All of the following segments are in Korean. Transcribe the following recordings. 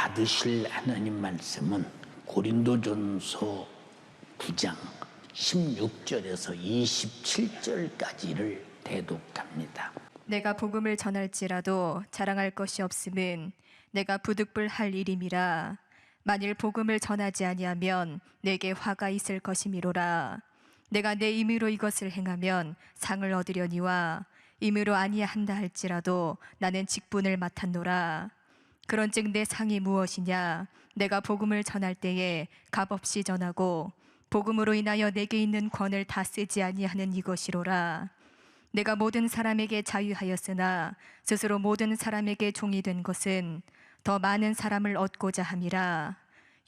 받으실 하나님 말씀은 고린도전서 9장 16절에서 27절까지를 대독합니다. 내가 복음을 전할지라도 자랑할 것이 없음은 내가 부득불할 일임이라. 만일 복음을 전하지 아니하면 내게 화가 있을 것이미로라. 내가 내 임의로 이것을 행하면 상을 얻으려니와 임의로 아니한다 할지라도 나는 직분을 맡았노라. 그런즉 내 상이 무엇이냐? 내가 복음을 전할 때에 값없이 전하고 복음으로 인하여 내게 있는 권을 다 쓰지 아니하는 이것이로라. 내가 모든 사람에게 자유하였으나 스스로 모든 사람에게 종이 된 것은 더 많은 사람을 얻고자 함이라.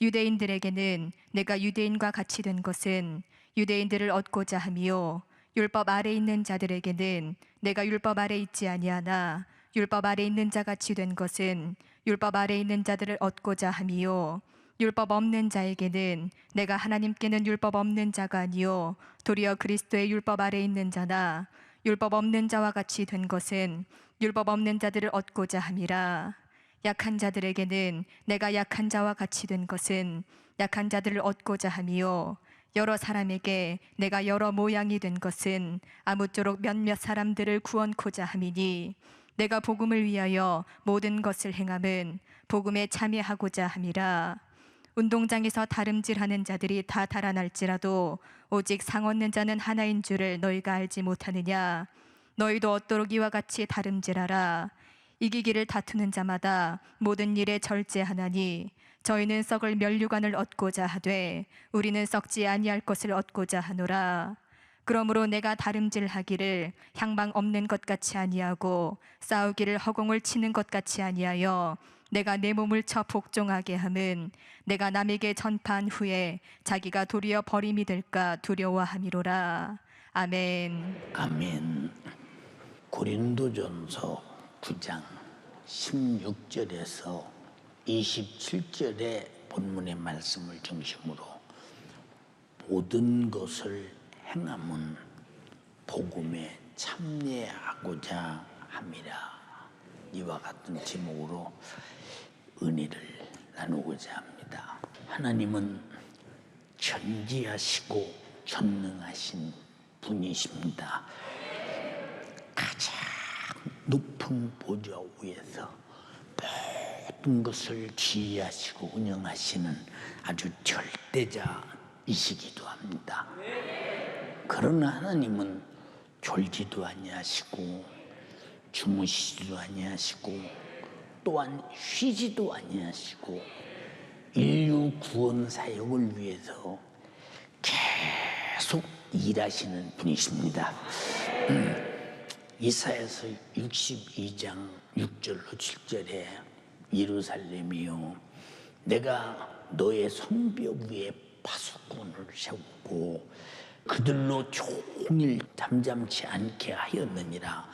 유대인들에게는 내가 유대인과 같이 된 것은 유대인들을 얻고자 함이요, 율법 아래 있는 자들에게는 내가 율법 아래 있지 아니하나 율법 아래 있는 자 같이 된 것은 율법 아래 있는 자들을 얻고자 함이요, 율법 없는 자에게는 내가 하나님께는 율법 없는 자가 아니요 도리어 그리스도의 율법 아래 있는 자나 율법 없는 자와 같이 된 것은 율법 없는 자들을 얻고자 함이라. 약한 자들에게는 내가 약한 자와 같이 된 것은 약한 자들을 얻고자 함이요, 여러 사람에게 내가 여러 모양이 된 것은 아무쪼록 몇몇 사람들을 구원코자 함이니, 내가 복음을 위하여 모든 것을 행함은 복음에 참여하고자 함이라. 운동장에서 다름질하는 자들이 다 달아날지라도 오직 상 얻는 자는 하나인 줄을 너희가 알지 못하느냐? 너희도 얻도록 이와 같이 다름질하라. 이기기를 다투는 자마다 모든 일에 절제하나니 저희는 썩을 면류관을 얻고자 하되 우리는 썩지 아니할 것을 얻고자 하노라. 그러므로 내가 다름질하기를 향방 없는 것 같이 아니하고 싸우기를 허공을 치는 것 같이 아니하여 내가 내 몸을 쳐 복종하게 함은 내가 남에게 전파한 후에 자기가 도리어 버림이 될까 두려워함이로라. 아멘. 아멘. 고린도전서 9장 16절에서 27절의 본문의 말씀을 중심으로 모든 것을 행함은 복음에 참여하고자 함이라. 이와 같은 제목으로 은혜를 나누고자 합니다. 하나님은 전지하시고 전능하신 분이십니다. 가장 높은 보좌 위에서 모든 것을 지휘하시고 운영하시는 아주 절대자이시기도 합니다. 그러나 하나님은 졸지도 아니하시고 주무시지도 아니하시고 또한 쉬지도 아니하시고 인류 구원 사역을 위해서 계속 일하시는 분이십니다. 이사야서 62장 6절로 7절에 예루살렘이여, 내가 너의 성벽 위에 파수꾼을 세우고 그들로 종일 잠잠치 않게 하였느니라.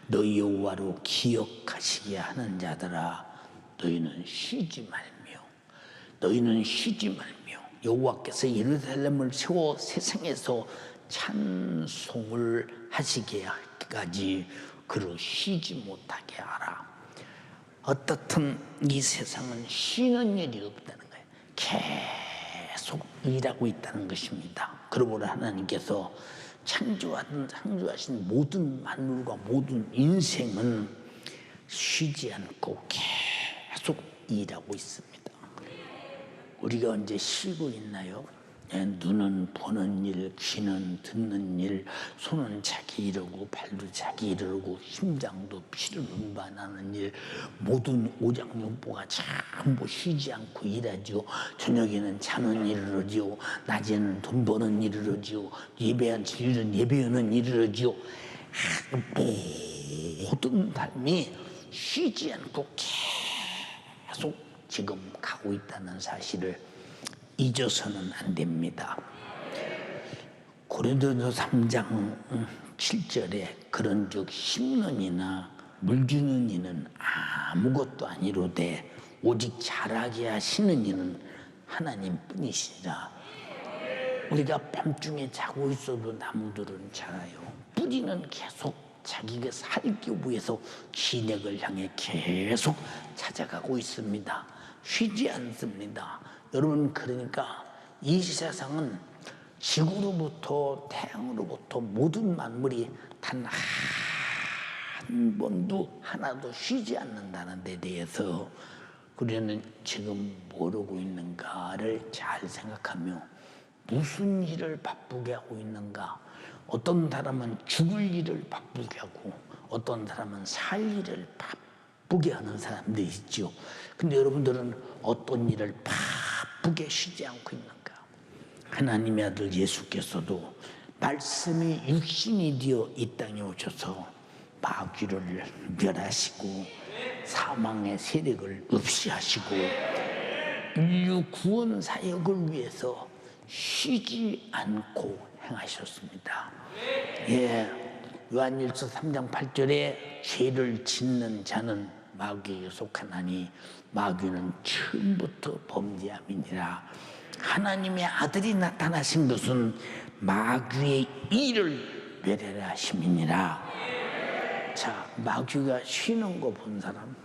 너희 여호와로 기억하시게 하는 자들아, 너희는 쉬지 말며 여호와께서 예루살렘을 세워 세상에서 찬송을 하시게 하기까지 그를 쉬지 못하게 하라. 어떻든 이 세상은 쉬는 일이 없다는 거예요. 계속 일하고 있다는 것입니다. 그러므로 하나님께서 창조하신 모든 만물과 모든 인생은 쉬지 않고 계속 일하고 있습니다. 우리가 언제 쉬고 있나요? 눈은 보는 일, 귀는 듣는 일, 손은 자기 이르고 발도 자기 이르고 심장도 피를 운반하는 일, 모든 오장육부가 전부 쉬지 않고 일하죠. 저녁에는 자는 일을 하죠. 낮에는 돈 버는 일을 하죠. 예배한 일은 예배하는 일을 하죠. 모든 삶이 쉬지 않고 계속 지금 가고 있다는 사실을 잊어서는 안 됩니다. 고린도서 3장 7절에 그런즉 심는 이나 물 주는 이는 아무것도 아니로되 오직 자라게 하시는 이는 하나님뿐이시라. 우리가 밤중에 자고 있어도 나무들은 자라요. 뿌리는 계속 자기가 살기 위해서 진액을 향해 계속 찾아가고 있습니다. 쉬지 않습니다. 여러분, 그러니까 이 세상은 지구로부터 태양으로부터 모든 만물이 단 한 번도 하나도 쉬지 않는다는 데 대해서 우리는 지금 모르고 있는가를 잘 생각하며 무슨 일을 바쁘게 하고 있는가. 어떤 사람은 죽을 일을 바쁘게 하고 어떤 사람은 살 일을 바쁘게 하는 사람들이 있죠. 근데 여러분들은 어떤 일을 바쁘게 쉬지 않고 있는가. 하나님의 아들 예수께서도 말씀이 육신이 되어 이 땅에 오셔서 마귀를 멸하시고 사망의 세력을 없이하시고 인류 구원 사역을 위해서 쉬지 않고 행하셨습니다. 예, 요한일서 3장 8절에 죄를 짓는 자는 마귀에게 속하나니 마귀는 처음부터 범죄함이니라. 하나님의 아들이 나타나신 것은 마귀의 일을 멸하라 하심이니라. 자, 마귀가 쉬는 거 본 사람,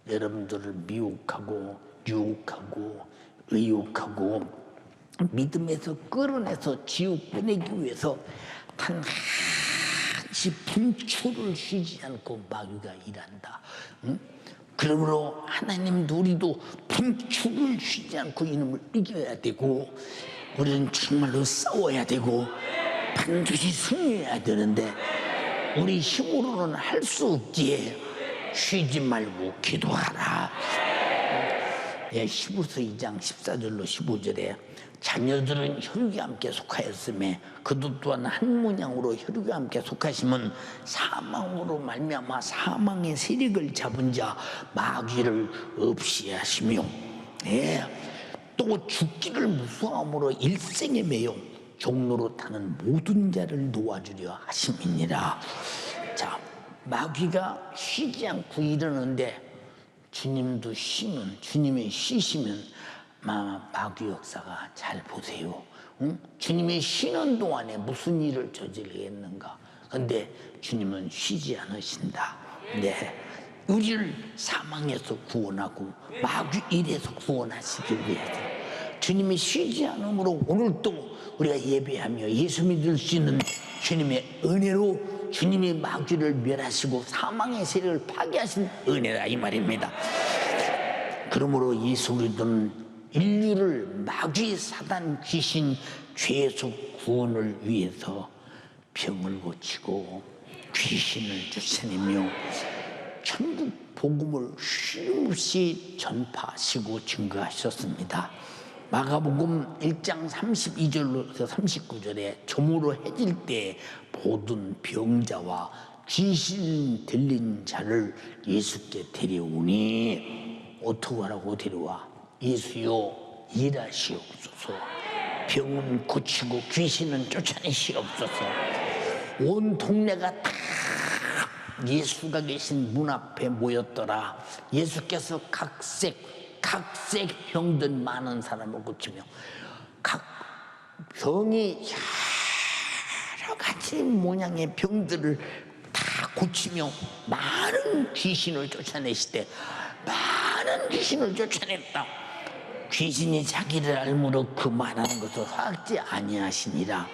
여러분들을 미혹하고 유혹하고 의혹하고 믿음에서 끌어내서 지옥 보내기 위해서 단 한시 분초를 쉬지 않고 마귀가 일한다. 그러므로 하나님도 우리도 분초를 쉬지 않고 이놈을 이겨야 되고 우리는 정말로 싸워야 되고 반드시 승리해야 되는데 우리 힘으로는 할 수 없기에 쉬지 말고 기도하라. 예, 히브리서 2장 14절로 15절에 자녀들은 혈육에 함께 속하였음에 그도 또한 한 문양으로 혈육에 함께 속하심은 사망으로 말미암아 사망의 세력을 잡은 자 마귀를 없이 하시며, 예, 또 죽기를 무서함으로 일생에 매여 종로로 타는 모든 자를 놓아주려 하심이니라. 자, 마귀가 쉬지 않고 이러는데 주님도 쉬면, 주님이 쉬시면 마귀 역사가 잘 보세요. 응? 주님이 쉬는 동안에 무슨 일을 저지르겠는가. 근데 주님은 쉬지 않으신다. 네, 우리를 사망에서 구원하고 마귀 일에서 구원하시기 위해서 주님이 쉬지 않으므로 오늘도 우리가 예배하며 예수 믿을 수 있는 주님의 은혜로 주님이 마귀를 멸하시고 사망의 세력을 파괴하신 은혜라 이 말입니다. 그러므로 예수 그리스도는 인류를 마귀 사단 귀신 죄에서 구원을 위해서 병을 고치고 귀신을 쫓아내며 천국 복음을 쉼없이 전파하시고 증거하셨습니다. 마가복음 1장 32절로서 39절에 저물어 해질 때 모든 병자와 귀신 들린 자를 예수께 데려오니 어떻게 하라고 데려와? 예수여 일하시옵소서. 병은 고치고 귀신은 쫓아내시옵소서. 온 동네가 다 예수가 계신 문 앞에 모였더라. 예수께서 각색 병들 많은 사람을 고치며 각 병이 여러 가지 모양의 병들을 다 고치며 많은 귀신을 쫓아내시되 많은 귀신을 쫓아냈다. 귀신이 자기를 알므로 그 말하는 것을 허락지 아니하시니라.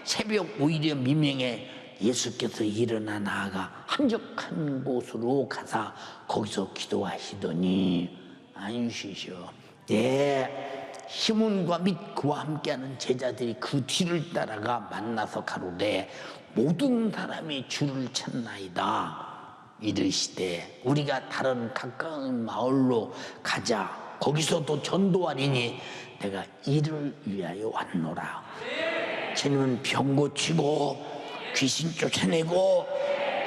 새벽 오히려 미명에 예수께서 일어나 나아가 한적한 곳으로 가사 거기서 기도하시더니 안 쉬셔. 네, 시몬과 및 그와 함께하는 제자들이 그 뒤를 따라가 만나서 가로되 모든 사람이 주를 찾나이다. 이르시되 우리가 다른 가까운 마을로 가자. 거기서도 전도하리니 내가 이를 위하여 왔노라. 주님은 병 고치고 귀신 쫓아내고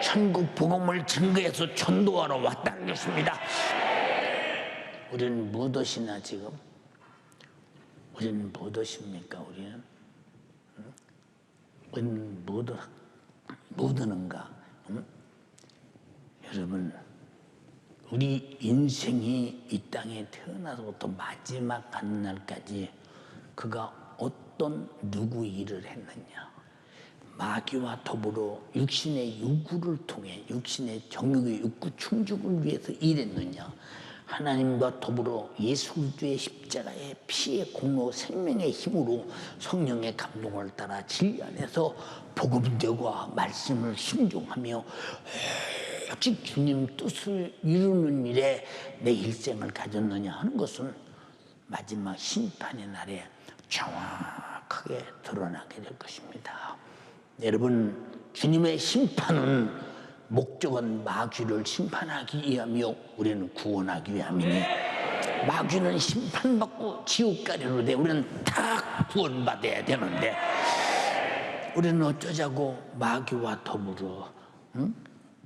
천국 복음을 증거해서 전도하러 왔다는 것입니다. 우리는 뭐 드시나 지금? 우리는 뭐 드십니까? 우리는 뭐 드는가? 여러분, 우리 인생이 이 땅에 태어나서부터 마지막 가는 날까지 그가 어떤 누구 일을 했느냐? 마귀와 더불어 육신의 요구를 통해 육신의 정욕의 욕구 충족을 위해서 일했느냐? 하나님과 더불어 예수 그리스도의 십자가의 피의 공로 생명의 힘으로 성령의 감동을 따라 진리 안에서 복음대와 말씀을 순종하며 오직 주님 뜻을 이루는 일에 내 일생을 가졌느냐 하는 것은 마지막 심판의 날에 정확하게 드러나게 될 것입니다. 여러분, 주님의 심판은 목적은 마귀를 심판하기 위하며 우리는 구원하기 위함이니, 마귀는 심판받고 지옥가리로 돼 우리는 다 구원받아야 되는데, 우리는 어쩌자고 마귀와 더불어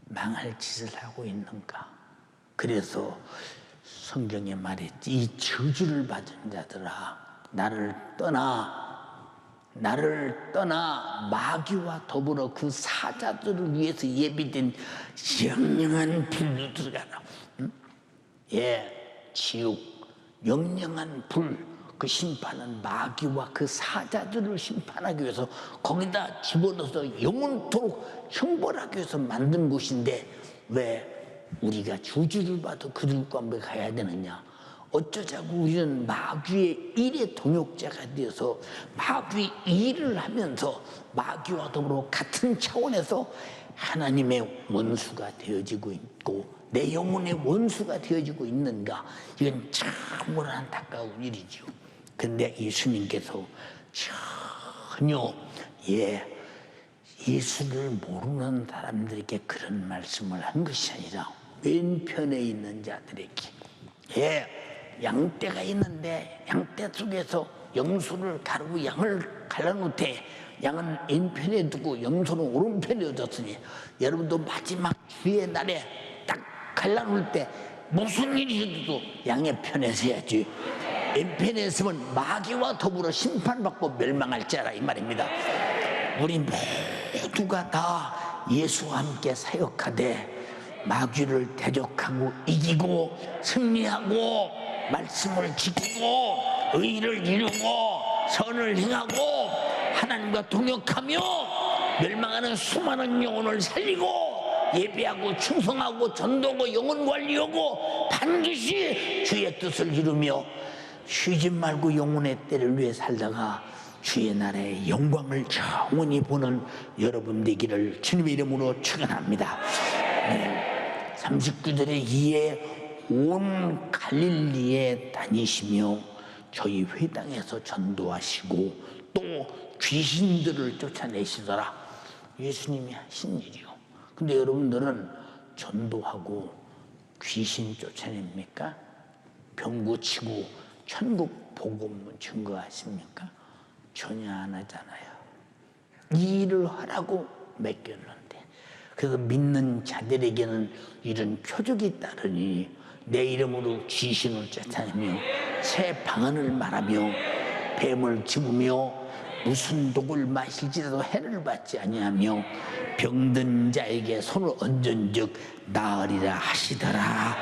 망할 짓을 하고 있는가? 그래서 성경에 말했지, 이 저주를 받은 자들아 나를 떠나 마귀와 더불어 그 사자들을 위해서 예비된 영영한 불로 들어가라. 지옥 영영한 불, 그 심판은 마귀와 그 사자들을 심판하기 위해서 거기다 집어넣어서 영원토록 형벌하기 위해서 만든 곳인데, 왜 우리가 저주를 받아 그들과 함께 가야 되느냐? 어쩌자고 우리는 마귀의 일의 동역자가 되어서 마귀의 일을 하면서 마귀와 더불어 같은 차원에서 하나님의 원수가 되어지고 있고 내 영혼의 원수가 되어지고 있는가? 이건 참으로 안타까운 일이죠. 근데 예수님께서 전혀 예수를 모르는 사람들에게 그런 말씀을 한 것이 아니라 왼편에 있는 자들에게, 양떼가 있는데 양떼 속에서 염소를 가르고 양을 갈라놓되 양은 왼편에 두고 염소는 오른편에 뒀으니, 여러분도 마지막 주의 날에 딱 갈라놓을 때 무슨 일이 있어도 양의 편에 서야지. 왼편에 있으면 마귀와 더불어 심판받고 멸망할 자라 이 말입니다. 우리 모두가 다 예수와 함께 사역하되 마귀를 대적하고 이기고 승리하고 말씀을 지키고 의를 이루고 선을 행하고 하나님과 동역하며 멸망하는 수많은 영혼을 살리고 예배하고 충성하고 전도하고 영혼 관리하고 반드시 주의 뜻을 이루며 쉬지 말고 영혼의 때를 위해 살다가 주의 나라의 영광을 영원히 보는 여러분 되기를 주님의 이름으로 축원합니다. 39절에 이에 온 갈릴리에 다니시며 저희 회당에서 전도하시고 또 귀신들을 쫓아내시더라. 예수님이 하신 일이요. 근데 여러분들은 전도하고 귀신 쫓아냅니까? 병 고치고 천국 복음 증거하십니까? 전혀 안 하잖아요. 이 일을 하라고 맡겼는데, 그래서 믿는 자들에게는 이런 표적이 따르니 내 이름으로 귀신을 쫓아내며 새 방언을 말하며 뱀을 집으며 무슨 독을 마실지라도 해를 받지 아니하며 병든 자에게 손을 얹은즉 나으리라 하시더라.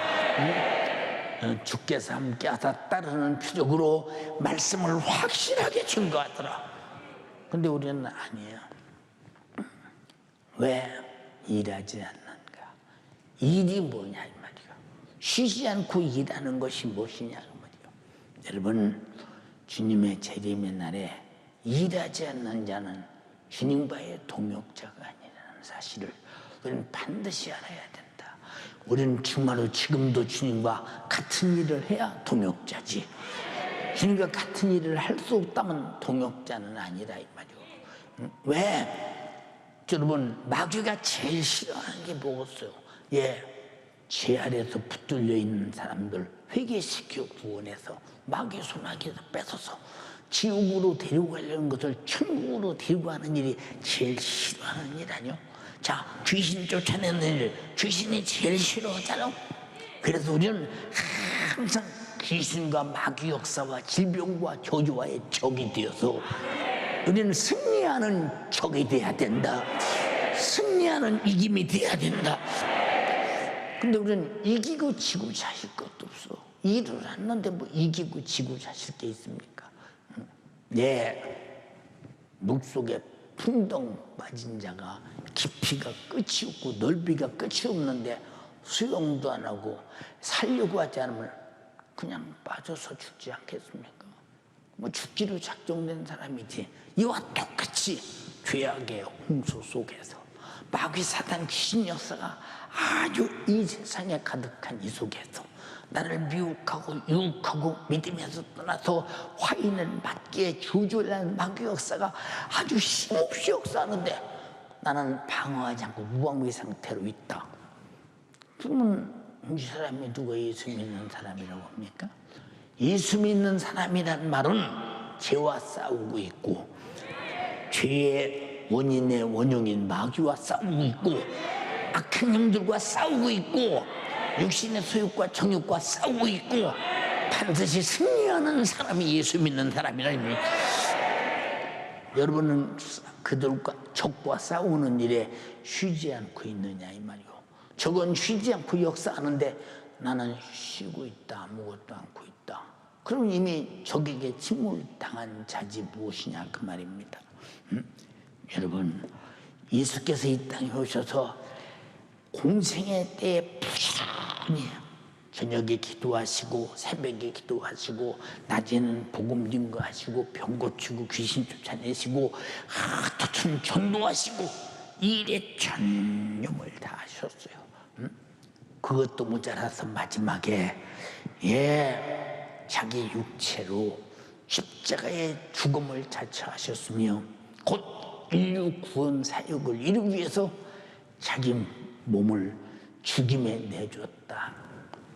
주께서 함께 하사 따르는 표적으로 말씀을 확실하게 증거하더라. 근데 우리는 아니에요. 왜 일하지 않는가? 일이 뭐냐 이 말이야. 쉬지 않고 일하는 것이 무엇이냐 이 말이야. 여러분, 주님의 재림의 날에 일하지 않는 자는 주님과의 동역자가 아니라는 사실을 우리는 반드시 알아야 된다. 우리는 정말로 지금도 주님과 같은 일을 해야 동역자지, 주님과 같은 일을 할 수 없다면 동역자는 아니라 이 말이요. 왜? 여러분, 마귀가 제일 싫어하는 게 뭐겠어요? 죄 아래에서 붙들려 있는 사람들 회개시켜 구원해서 마귀 손아귀에서 뺏어서 지옥으로 데리고 가려는 것을 천국으로 데리고 가는 일이 제일 싫어하는 일 아니요? 자, 귀신 쫓아내는 일, 귀신이 제일 싫어하잖아. 그래서 우리는 항상 귀신과 마귀 역사와 질병과 저주와의 적이 되어서 우리는 승리하는 적이 돼야 된다. 승리하는 이김이 돼야 된다. 근데 우리는 이기고 지고 자실 것도 없어. 일을 했는데 뭐 이기고 지고 자실 게 있습니까? 물속에 풍덩 빠진 자가 깊이가 끝이 없고 넓이가 끝이 없는데 수영도 안 하고 살려고 하지 않으면 그냥 빠져서 죽지 않겠습니까? 뭐 죽기로 작정된 사람이지. 이와 똑같이 죄악의 홍수 속에서 마귀 사단 귀신 역사가 아주 이 세상에 가득한 이 속에서 나를 미혹하고 유혹하고 믿음에서 떠나서 화인을 맞기에 주저하는 마귀 역사가 아주 힘없이 역사하는데 나는 방어하지 않고 무방비 상태로 있다. 그러면 이 사람이 누가 예수 믿는 사람이라고 합니까? 예수 믿는 사람이란 말은 죄와 싸우고 있고 죄의 원인의 원흉인 마귀와 싸우고 있고 악한 영들과 싸우고 있고 육신의 소욕과 정욕과 싸우고 있고 반드시 승리하는 사람이 예수 믿는 사람이라 입니다. 여러분은 그들과 적과 싸우는 일에 쉬지 않고 있느냐 이 말이요. 적은 쉬지 않고 역사하는데 나는 쉬고 있다, 아무것도 않고 있다. 그럼 이미 적에게 침몰당한 자지 무엇이냐 그 말입니다. 여러분, 예수께서 이 땅에 오셔서 공생의 때에 부지런히 저녁에 기도하시고 새벽에 기도하시고 낮에는 복음 증거하시고 병 고치고 귀신 쫓아내시고 하루튼 전도하시고 이 일에 전념을 다하셨어요. 그것도 모자라서 마지막에 자기 육체로 십자가의 죽음을 자처하셨으며 곧 인류 구원 사역을 이루기 위해서 자기 몸을 죽임에 내줬다.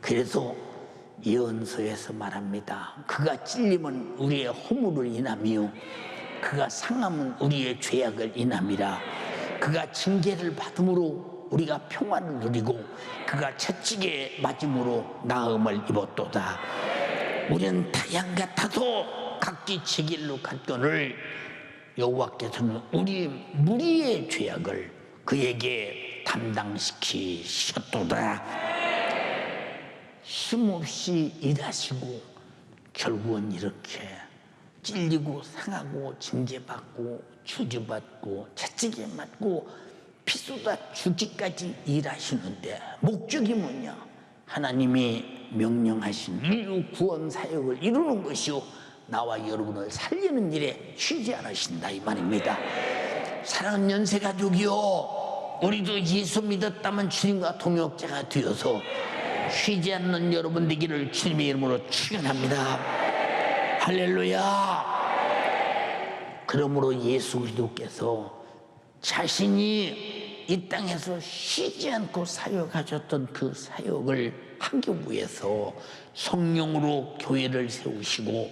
그래서 예언서에서 말합니다. 그가 찔림은 우리의 허물을 인하며 그가 상함은 우리의 죄악을 인함이라. 그가 징계를 받음으로 우리가 평안을 누리고 그가 채찍에 맞음으로 나음을 입었도다. 우리는 타양 같아도 각기 제 길로 갔거늘 여호와께서는 우리 무리의 죄악을 그에게 담당시키셨도다. 힘없이 일하시고 결국은 이렇게 찔리고 상하고 징계받고 저주받고 채찍에 맞고 피 쏟아 죽기까지 일하시는데 목적이 뭐냐? 하나님이 명령하신 인류 구원 사역을 이루는 것이요 나와 여러분을 살리는 일에 쉬지 않으신다 이 말입니다. 사랑하는 연세가족이요, 우리도 예수 믿었다면 주님과 동역자가 되어서 쉬지 않는 여러분 되기를 주님의 이름으로 축원합니다. 할렐루야. 그러므로 예수 그리스도께서 자신이 이 땅에서 쉬지 않고 사역하셨던 그 사역을 하기 위해서 성령으로 교회를 세우시고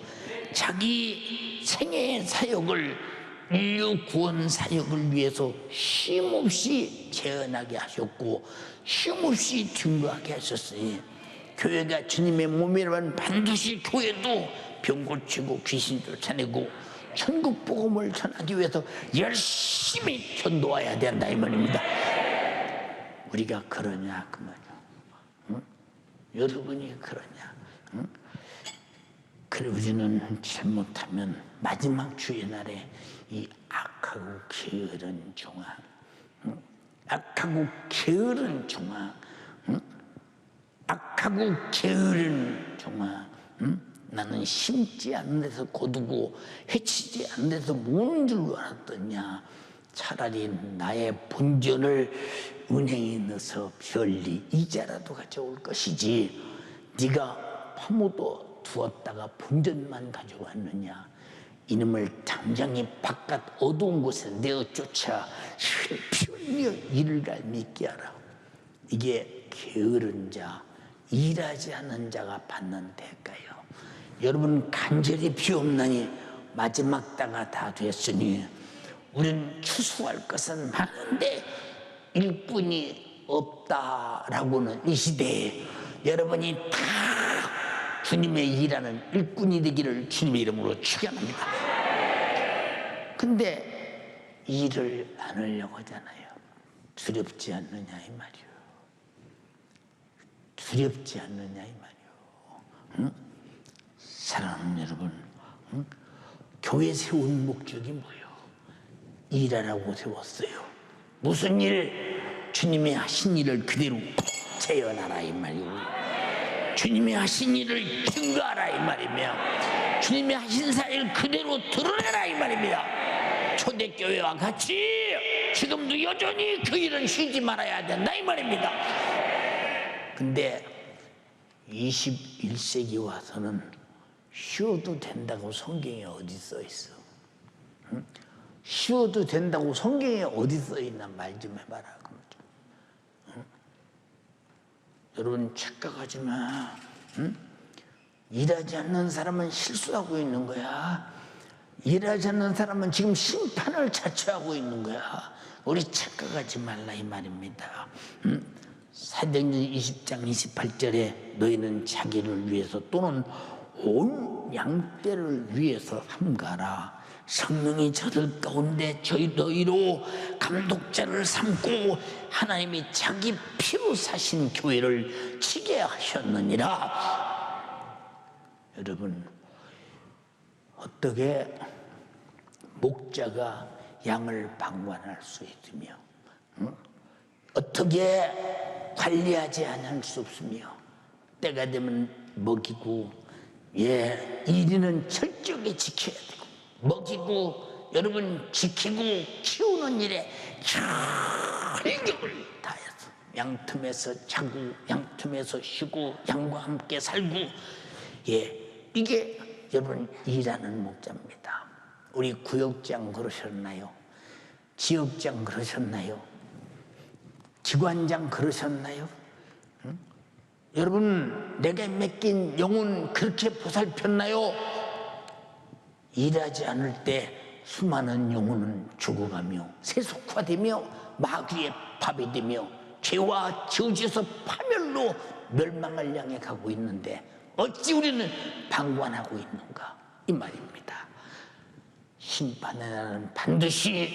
자기 생애의 사역을 인류 구원 사역을 위해서 쉼없이 재현하게 하셨고 쉼없이 증거하게 하셨으니 교회가 주님의 몸이라면 반드시 교회도 병 고치고 귀신 쫓아내고 천국 복음을 전하기 위해서 열심히 전도해야 된다 이 말입니다. 우리가 그러냐 그 말이야. 응? 여러분이 그러냐? 응? 그래 우리는 잘못하면 마지막 주의 날에 이 악하고 게으른 종아, 응? 악하고 게으른 종아, 응? 악하고 게으른 종아, 응? 나는 심지 않는 데서 거두고 해치지 않는 데서 모는 줄로 알았더냐. 차라리 나의 본전을 은행에 넣어서 별리 이자라도 가져올 것이지 네가 파묻어 두었다가 본전만 가져왔느냐. 이놈을 당장에 바깥 어두운 곳에 내어쫓아 피 흘려 이를 갈미게 하라. 이게 게으른 자, 일하지 않은 자가 받는 대가요. 여러분 간절히 비옵나니 마지막 때가 다 됐으니 우리는 추수할 것은 많은데 일꾼이 없다라고는 이 시대에 여러분이 다 주님의 일하는 일꾼이 되기를 주님의 이름으로 축원합니다. 근데 일을 안 하려고 하잖아요. 두렵지 않느냐 이 말이요. 두렵지 않느냐 이 말이요. 응? 사랑하는 여러분, 응? 교회 세운 목적이 뭐예요? 일하라고 세웠어요. 무슨 일? 주님이 하신 일을 그대로 재현하라 이 말이고, 주님이 하신 일을 증거하라 이 말이며, 주님이 하신 사역을 그대로 드러내라 이 말입니다. 초대교회와 같이 지금도 여전히 그 일은 쉬지 말아야 된다 이 말입니다. 근데 21세기 와서는 쉬어도 된다고 성경에 어디 써 있어? 응? 쉬어도 된다고 성경에 어디 써 있나 말 좀 해봐라. 응? 여러분 착각하지 마. 응? 일하지 않는 사람은 실수하고 있는 거야. 일하지 않는 사람은 지금 심판을 자초하고 있는 거야. 우리 착각하지 말라 이 말입니다. 사도행전 20장 28절에 너희는 자기를 위해서 또는 온 양떼를 위해서 삼가라. 성령이 저들 가운데 너희로 감독자를 삼고 하나님이 자기 피로 사신 교회를 치게 하셨느니라. 여러분, 어떻게 목자가 양을 방관할 수 있으며, 어떻게 관리하지 않을 수 없으며, 때가 되면 먹이고, 일인은 철저하게 지켜야 되고, 먹이고, 여러분 지키고 키우는 일에 철력을 다해서 양틈에서 자고, 양틈에서 쉬고, 양과 함께 살고, 이게 여러분 일하는 목자입니다. 우리 구역장 그러셨나요? 지역장 그러셨나요? 지관장 그러셨나요? 응? 여러분 내게 맡긴 영혼 그렇게 보살폈나요? 일하지 않을 때 수많은 영혼은 죽어가며 세속화되며 마귀의 밥이 되며 죄와 저주에서 파멸로 멸망을 향해 가고 있는데 어찌 우리는 방관하고 있는가 이 말입니다. 심판의 날은 반드시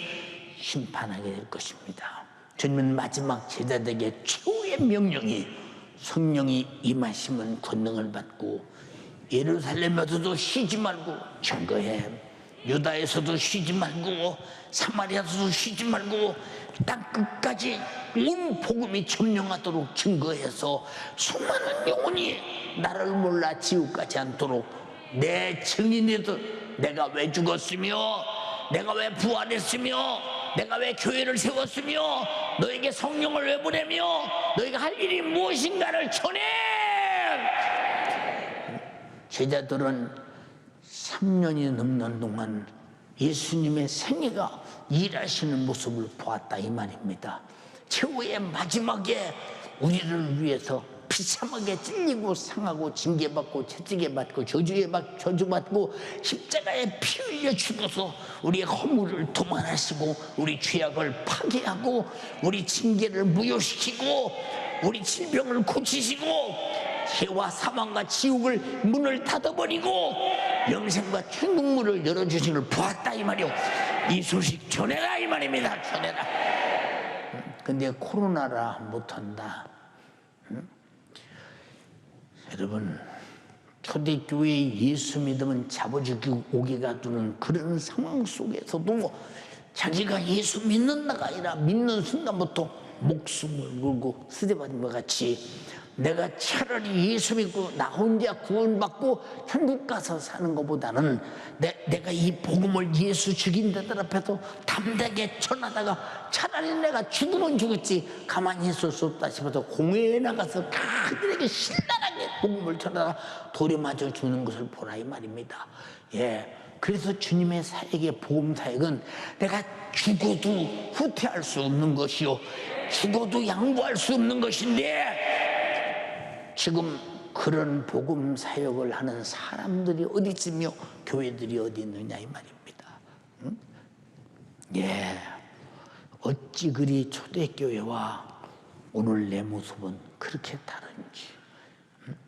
심판하게 될 것입니다. 주님은 마지막 제자들에게 최후의 명령이 성령이 임하시면 권능을 받고 예루살렘에서도 쉬지 말고 증거해, 유다에서도 쉬지 말고 사마리아에서도 쉬지 말고 땅 끝까지 온 복음이 점령하도록 증거해서 수많은 영혼이 나를 몰라 지옥 가지 않도록 내 증인에도 내가 왜 죽었으며 내가 왜 부활했으며 내가 왜 교회를 세웠으며 너에게 성령을 왜 보내며 너희가 할 일이 무엇인가를 전해. 제자들은 3년이 넘는 동안 예수님의 생애가 일하시는 모습을 보았다 이 말입니다. 최후의 마지막에 우리를 위해서 비참하게 찔리고 상하고 징계받고 채찍에받고 저주받고 십자가에 피 흘려 죽어서 우리의 허물을 도만하시고 우리 죄악을 파괴하고 우리 징계를 무효시키고 우리 질병을 고치시고 해와 사망과 지옥을 문을 닫아버리고 영생과 천국문을 열어주신 걸 보았다 이 말이요. 이 소식 전해라 이 말입니다. 전해라. 근데 코로나라 못한다. 여러분 초대교회에 예수 믿으면 잡아주기고 오게가 두는 그런 상황 속에서도 자기가 예수 믿는다가 아니라 믿는 순간부터 목숨을 걸고 쓰대받은 것 같이 내가 차라리 예수 믿고 나 혼자 구원받고 천국 가서 사는 것보다는 내가 이 복음을 예수 죽인 데들 앞에서 담대하게 전하다가 차라리 내가 죽으면 죽었지 가만히 있을 수 없다 싶어서 공회에 나가서 그들에게 신랄하게 복음을 전하다가 돌에 맞아 주는 것을 보라 이 말입니다. 그래서 주님의 사역의 복음 사역은 내가 죽어도 후퇴할 수 없는 것이요 죽어도 양보할 수 없는 것인데 지금 그런 복음 사역을 하는 사람들이 어디 있으며 교회들이 어디 있느냐 이 말입니다. 어찌 그리 초대교회와 오늘 내 모습은 그렇게 다른지.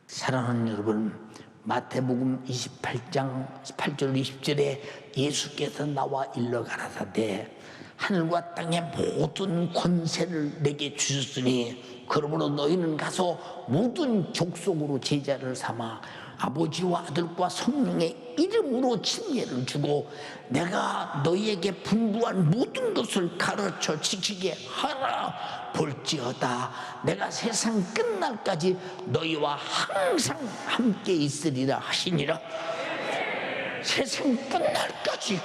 사랑하는 여러분, 마태복음 28장 18절 20절에 예수께서 나와 일러 가라사대 하늘과 땅의 모든 권세를 내게 주셨으니 그러므로 너희는 가서 모든 족속으로 제자를 삼아 아버지와 아들과 성령의 이름으로 징계를 주고 내가 너희에게 분부한 모든 것을 가르쳐 지키게 하라. 볼지어다 내가 세상 끝날까지 너희와 항상 함께 있으리라 하시니라. 세상 끝날까지.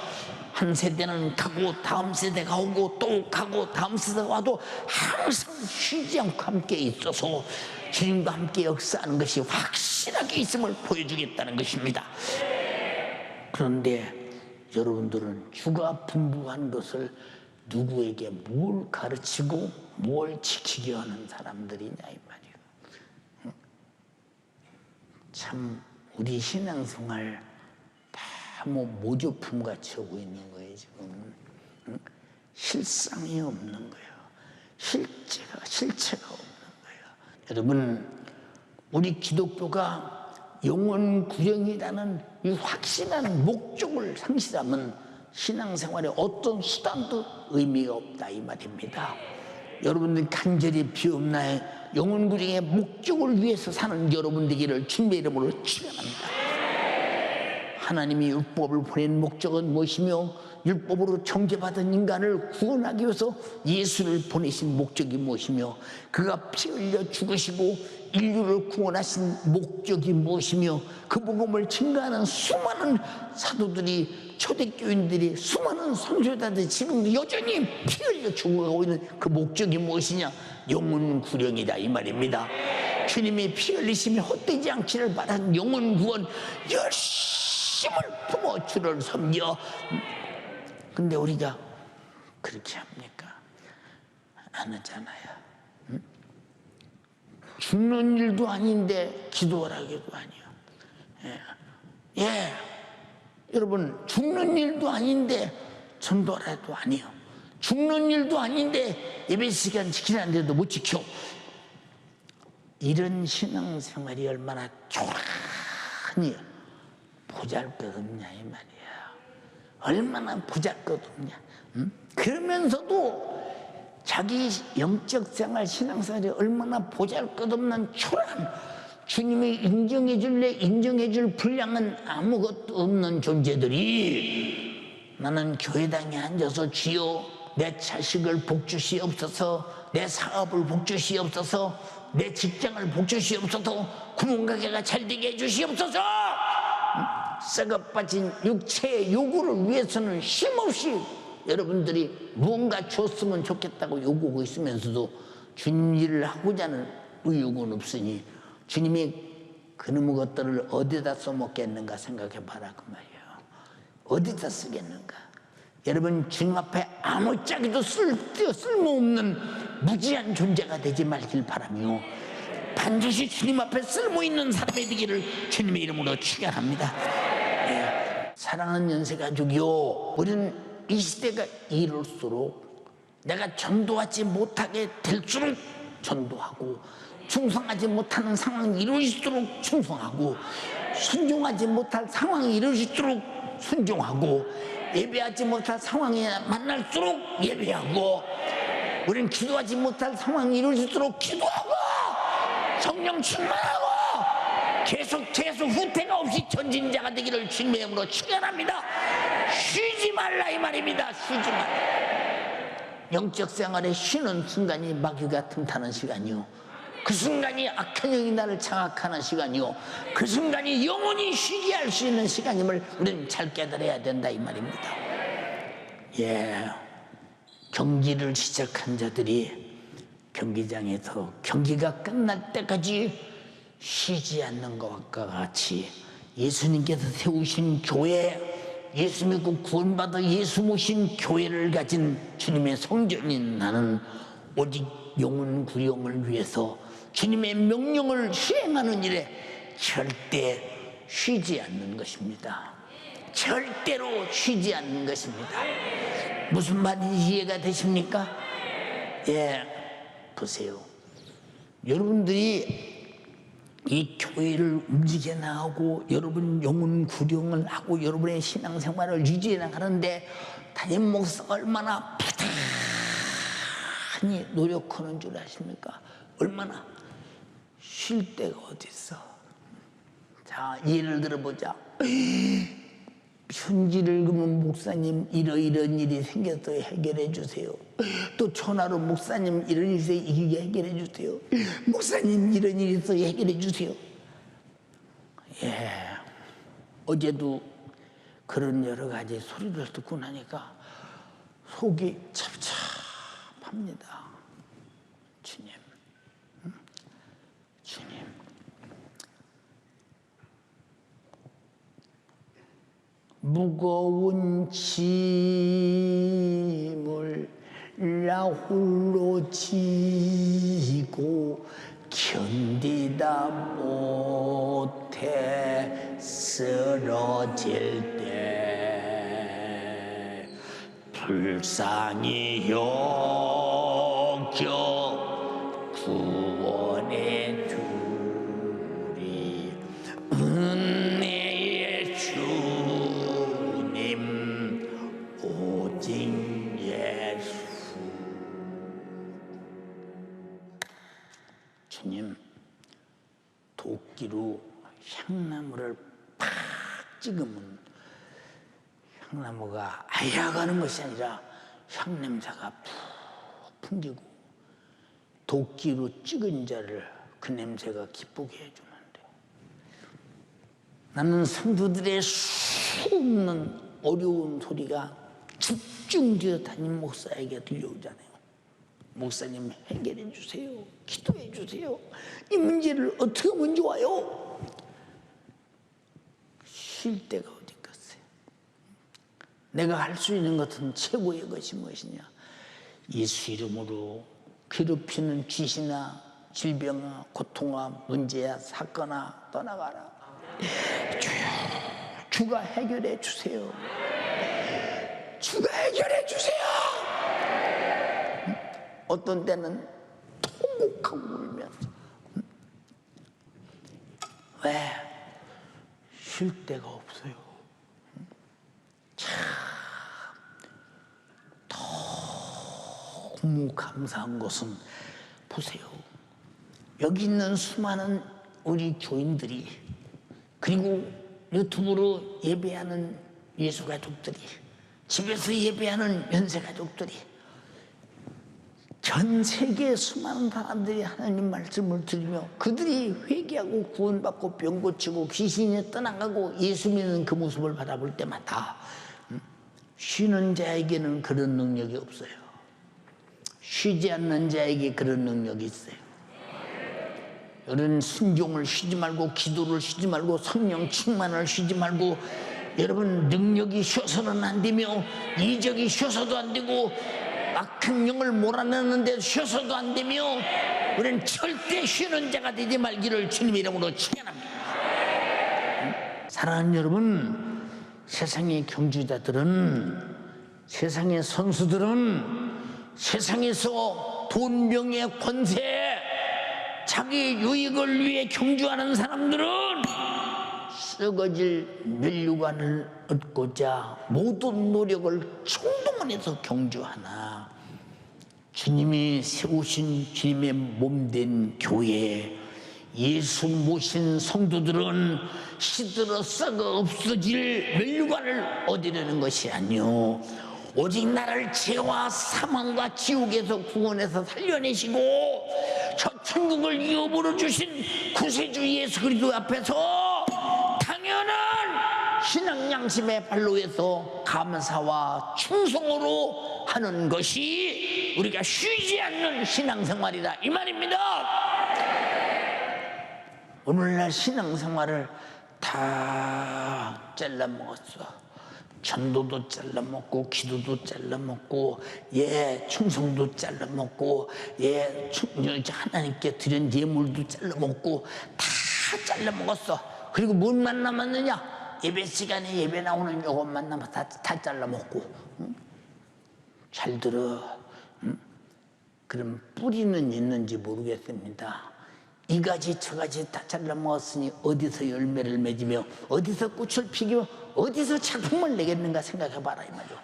한 세대는 가고 다음 세대가 오고 또 가고 다음 세대가 와도 항상 쉬지 않고 함께 있어서 주님과 함께 역사하는 것이 확실하게 있음을 보여주겠다는 것입니다. 그런데 여러분들은 주가 분부한 것을 누구에게 뭘 가르치고 뭘 지키게 하는 사람들이냐 이 말이에요. 참 우리 신앙생활 다 뭐 모조품 같이 하고 있는 거예요 지금. 실상이 없는 거예요. 실체가 없는 거예요. 여러분, 우리 기독교가 영원 구령이라는 이 확실한 목적을 상실하면 신앙생활에 어떤 수단도 의미가 없다 이 말입니다. 여러분들 간절히 비옵나의 영원 구령의 목적을 위해서 사는 여러분 되기를 주님의 이름으로 축원합니다. 하나님이 율법을 보낸 목적은 무엇이며 율법으로 정죄받은 인간을 구원하기 위해서 예수를 보내신 목적이 무엇이며 그가 피 흘려 죽으시고 인류를 구원하신 목적이 무엇이며 그 복음을 증거하는 수많은 사도들이 초대교인들이 수많은 선교사들이 지금도 여전히 피 흘려 죽어가고 있는 그 목적이 무엇이냐? 영혼 구령이다 이 말입니다. 주님이 피 흘리심이 헛되지 않기를 바라는 영혼 구원 열심을 품어 주를 섬겨. 근데 우리가 그렇게 합니까? 안 하잖아요. 응? 죽는 일도 아닌데 기도하라기도 아니요. 예, 여러분 죽는 일도 아닌데 전도하라도 아니요. 죽는 일도 아닌데 예배 시간 지키라는데도 못 지켜. 이런 신앙생활이 얼마나 초라하니 보잘것없냐 이 말이야. 얼마나 보잘것없냐. 그러면서도 자기 영적 생활 신앙생활이 얼마나 보잘것없는 초라한, 주님이 인정해줄래 인정해줄 분량은 아무것도 없는 존재들이 나는 교회당에 앉아서 주여 내 자식을 복주시옵소서, 내 사업을 복주시옵소서, 내 직장을 복주시옵소서, 구멍가게가 잘되게 해주시옵소서. 썩어 빠진 육체의 요구를 위해서는 쉼없이 여러분들이 무언가 줬으면 좋겠다고 요구하고 있으면서도 주님 일을 하고자 하는 의욕은 없으니 주님이 그놈의 것들을 어디다 써먹겠는가 생각해 봐라 그 말이에요. 어디다 쓰겠는가? 여러분 주님 앞에 아무짝에도 쓸모없는 무지한 존재가 되지 말길 바라며 반드시 주님 앞에 쓸모있는 사람이 되기를 주님의 이름으로 축원합니다. 네. 사랑하는 연세가족이요, 우리는 이 시대가 이럴수록 내가 전도하지 못하게 될수록 전도하고, 충성하지 못하는 상황이 이루어질수록 충성하고, 순종하지 못할 상황이 이루어질수록 순종하고, 예배하지 못할 상황에 만날수록 예배하고, 우리는 기도하지 못할 상황이 이루어질수록 기도하고, 성령 충만하고 계속 후퇴가 없이 전진자가 되기를 주님의 이름으로 축원합니다. 쉬지 말라 이 말입니다. 쉬지 말라. 영적 생활에 쉬는 순간이 마귀가 틈타는 시간이요, 그 순간이 악한 영이 나를 장악하는 시간이요, 그 순간이 영원히 쉬게 할 수 있는 시간임을 우리는 잘 깨달아야 된다 이 말입니다. 예, 경기를 시작한 자들이 경기장에서 경기가 끝날 때까지 쉬지 않는 것과 같이 예수님께서 세우신 교회, 예수 믿고 구원받아 예수 모신 교회를 가진 주님의 성전인 나는 오직 영혼 구령을 위해서 주님의 명령을 수행하는 일에 절대 쉬지 않는 것입니다. 절대로 쉬지 않는 것입니다. 무슨 말인지 이해가 되십니까? 예, 보세요. 여러분들이 이 교회를 움직여 나가고 여러분 영혼 구령을 하고 여러분의 신앙생활을 유지해 나가는데 담임 목사가 얼마나 부단히 노력하는 줄 아십니까? 얼마나 쉴 데가 어디 있어? 자, 예를 들어보자. 편지를 그러면 목사님 이런 일이 생겨서 해결해 주세요. 또 전화로 목사님 이런 일이 있어서 이게 해결해 주세요. 목사님 이런 일이 있어서 해결해 주세요. 예, 어제도 그런 여러 가지 소리를 듣고 나니까 속이 찹찹합니다. 주님, 주님. 무거운 짐을 나 홀로 지고 견디다 못해 쓰러질 때 불쌍히 여겨 구원해 주리. 은혜의 주님 오직 예수. 주님, 도끼로 향나무를 팍 찍으면 향나무가 아야가는 것이 아니라 향냄새가 푹 풍기고, 도끼로 찍은 자를 그 냄새가 기쁘게 해주는데, 나는 성도들의 수없는 어려운 소리가 집중되어 담임 목사에게 들려오잖아요. 목사님 해결해 주세요. 기도해 주세요. 이 문제를 어떻게 하면 좋아요? 쉴 데가 어디 있겠어요? 내가 할 수 있는 것은 최고의 것이 무엇이냐? 예수 이름으로 괴롭히는 쥐시나 질병아 고통아 문제야 사건아 떠나가라. 주여, 주가 해결해 주세요. 주가 해결해 주세요. 어떤 때는 통곡하고 울면서, 왜? 쉴 데가 없어요. 참 너무 감사한 것은, 보세요, 여기 있는 수많은 우리 교인들이, 그리고 유튜브로 예배하는 예수 가족들이, 집에서 예배하는 연세 가족들이, 전 세계의 수많은 사람들이 하나님 말씀을 들으며 그들이 회개하고 구원받고 병 고치고 귀신이 떠나가고 예수 믿는 그 모습을 바라볼 때마다 쉬는 자에게는 그런 능력이 없어요. 쉬지 않는 자에게 그런 능력이 있어요. 여러분, 순종을 쉬지 말고, 기도를 쉬지 말고, 성령 충만을 쉬지 말고, 여러분, 능력이 쉬어서는 안 되며, 이적이 쉬어서도 안 되고, 악한 영을 몰아내는데 쉬어서도 안 되며, 우리는 절대 쉬는 자가 되지 말기를 주님의 이름으로 축원합니다. 사랑하는 여러분, 세상의 경주자들은, 세상의 선수들은, 세상에서 돈, 명예, 권세, 자기 유익을 위해 경주하는 사람들은 썩어질 면류관을 얻고자 모든 노력을 총동원해서 경주하나, 주님이 세우신 주님의 몸된 교회, 예수 모신 성도들은 시들어 썩어 없어질 면류관을 얻으려는 것이 아니요, 오직 나를 죄와 사망과 지옥에서 구원해서 살려내시고 저 천국을 이업으로 주신 구세주 예수 그리스도 앞에서 당연한 신앙 양심의 발로에서 감사와 충성으로 하는 것이 우리가 쉬지 않는 신앙생활이다, 이 말입니다. 오늘날 신앙생활을 다 잘라먹었어. 전도도 잘라먹고, 기도도 잘라먹고, 충성도 잘라먹고, 하나님께 드린 예물도 잘라먹고, 다 잘라먹었어. 그리고 뭔만 남았느냐? 예배 시간에 예배 나오는 요것만 남아서 다 잘라먹고. 응? 잘 들어. 응? 그럼 뿌리는 있는지 모르겠습니다. 이가지 저가지 다 잘라먹었으니 어디서 열매를 맺으며 어디서 꽃을 피우며 어디서 작품을 내겠는가 생각해봐라 이 말이죠.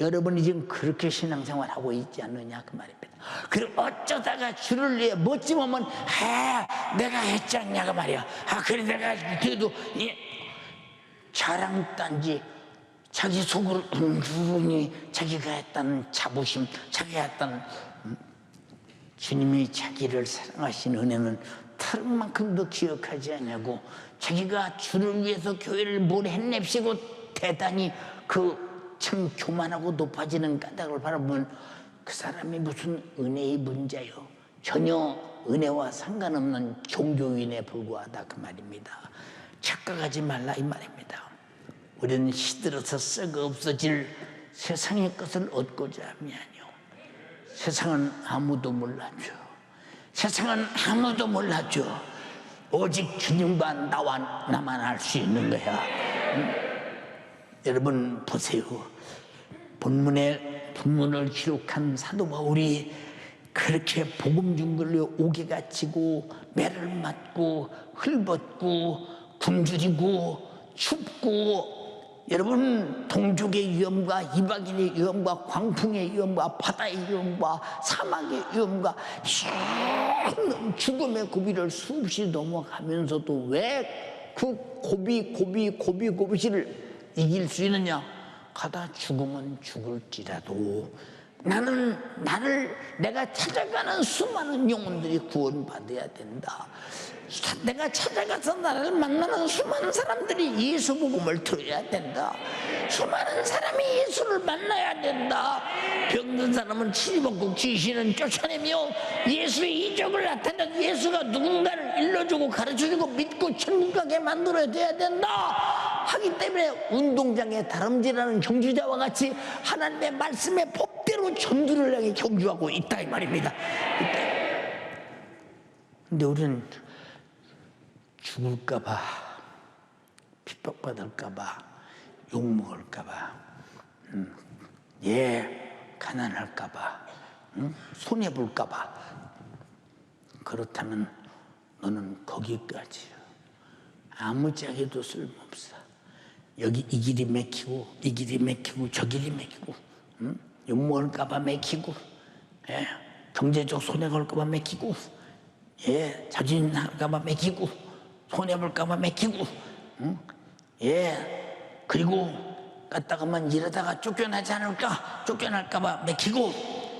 여러분이 지금 그렇게 신앙생활하고 있지 않느냐 그 말입니다. 그리고 어쩌다가 주를 위해 멋짐하면 내가 했지 않냐 그 말이야. 그래 내가 그래도 자랑단지 자기 속으로 은근히 자기가 했다는 자부심, 자기가 했다는 주님이 자기를 사랑하신 은혜는 털만큼도 기억하지 않냐고, 자기가 주를 위해서 교회를 뭘 했냅시고 대단히 그 참 교만하고 높아지는 까닭을 바라보면 그 사람이 무슨 은혜의 문제요, 전혀 은혜와 상관없는 종교인에 불과하다 그 말입니다. 착각하지 말라 이 말입니다. 우리는 시들어서 썩어 없어질 세상의 것을 얻고자 함이 아니요, 세상은 아무도 몰라줘. 세상은 아무도 몰라줘. 오직 주님과 나와 나만 알 수 있는 거야. 여러분 보세요. 본문을 기록한 사도 바울이 그렇게 복음 준 걸로 옥에가 치고 매를 맞고 흙벗고 굶주리고 춥고, 여러분 동족의 위험과 이방인의 위험과 광풍의 위험과 바다의 위험과 사막의 위험과 죽음의 고비를 수없이 넘어가면서도 왜 그 고비를 이길 수 있느냐? 가다 죽으면 죽을지라도 내가 찾아가는 수많은 영혼들이 구원받아야 된다. 내가 찾아가서 나를 만나는 수많은 사람들이 예수 복음을 들어야 된다. 수많은 사람이 예수를 만나야 된다. 병든 사람은 치료받고 귀신은 쫓아내며 예수의 이적을 나타낸 예수가 누군가를 일러주고 가르쳐주고 믿고 천국 가게 만들어야 된다 하기 때문에 운동장에 다람쥐라는 경주자와 같이 하나님의 말씀의 법대로 전투를 향해 경주하고 있다 이 말입니다. 근데 우리는 죽을까봐, 핍박받을까봐, 욕먹을까봐, 가난할까봐, 손해볼까봐, 그렇다면 너는 거기까지요. 아무짝에도 쓸모없어. 여기 이 길이 막히고 이 길이 막히고 저 길이 막히고, 욕먹을까봐 막히고, 경제적 손해 걸까봐 막히고, 자존심 나갈까봐 막히고, 손해볼까봐 막히고, 그리고 갔다가만 이러다가 쫓겨나지 않을까, 쫓겨날까봐 막히고,